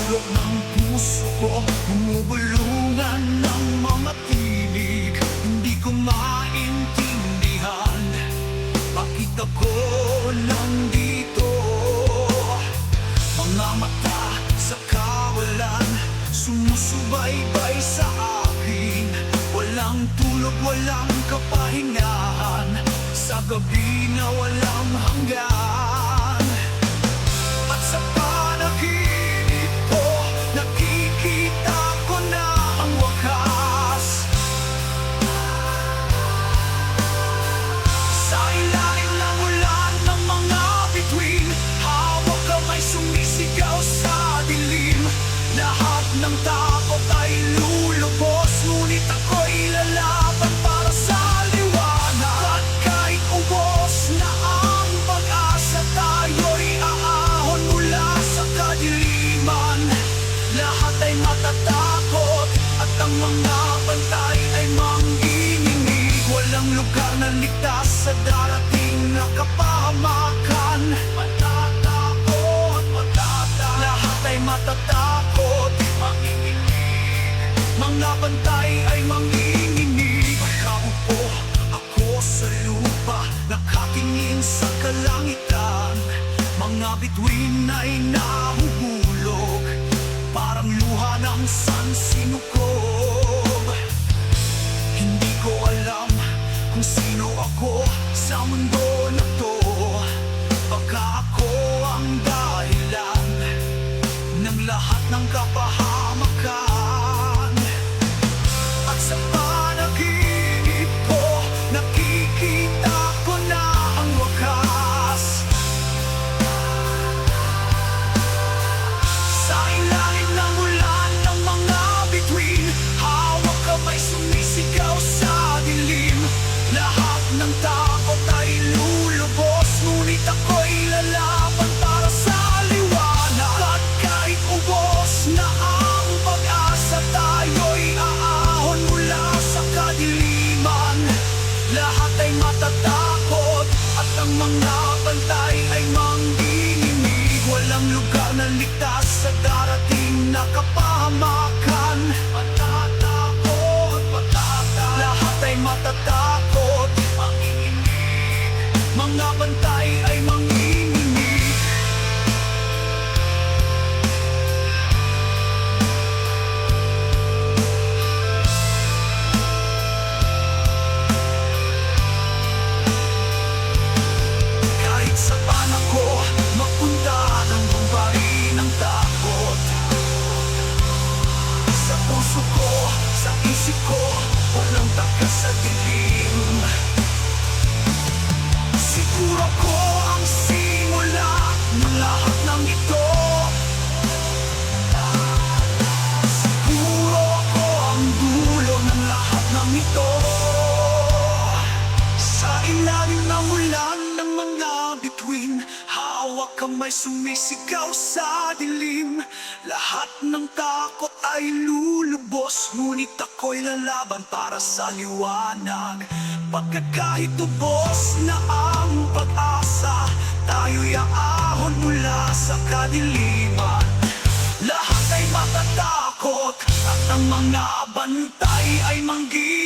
sulok ng puso ko, bumubulungan ng mga tinig. Hindi ko maintindihan bakit ako nandito. Mga mata sa kawalan, sumusubaybay sa akin. Walang tulog, walang kapahingahan, sa gabi na walang hanggan. At sa panaginip ko, nakikita ko na ang wakas. Sa ilalim ng ulan ng mga bituin, hawak kamay sumisigaw sa dilim. Lahat ng takot ay lulubos, ngunit ako'y lalaban para sa liwanag. At kahit ubos na ang pag-asa, tayo'y aahon mula sa kadiliman. Lahat ay matatakot at ang mga bantay ay manginginig. Walang lugar na ligtas sa darating na kapahamakan. Matatakot, matatakot, lahat ay matatakot, manginginig. Mga bantay ay manginginig. Nakaupo ako sa lupa, nakatingin sa kalangitan. Mga bituin ay nahuhulog, parang luha ng sansinukob. Hindi ko alam kung sino ako sa mundo na to. Baka ako ang dahilan ng lahat ng kapahamakan. At sa panaginip ko, nakikita ko na ang wakas. Sa ilalim ng ulan ng mga bituin, hawak kamay sumisigaw sa dilim. Lahat ng takot ay lulubos, ngunit ako'y lalaban para sa liwanag. At kahit ubos na ang pag-asa, tayo'y aahon mula sa kadiliman. Lahat ay matatakot at ang mga bantay ay manginginig. Walang lugar na ligtas sa darating na kapahamakan. Matatakot, matatakot, lahat ay matatakot, manginginig. Mga bantay ay manginginig. Kahit saan ako mapunta, ng bumbari ng takot. Sa puso ko, sa isip ko, walang takas sa dilim. Siguro ko ang simula ng lahat ng ito. Siguro ko ang dulo ng lahat ng ito. Sa ilalim ng ulan ng mga bituin, hawak kamay sumisigaw sa dilim. Lahat ng takot ay lulubos, ngunit ako'y lalaban para sa liwanag. Pagkat kahit ubos na ang pag-asa, tayo'y aahon mula sa kadiliman. Lahat ay matatakot at ang mga bantay ay manggigil.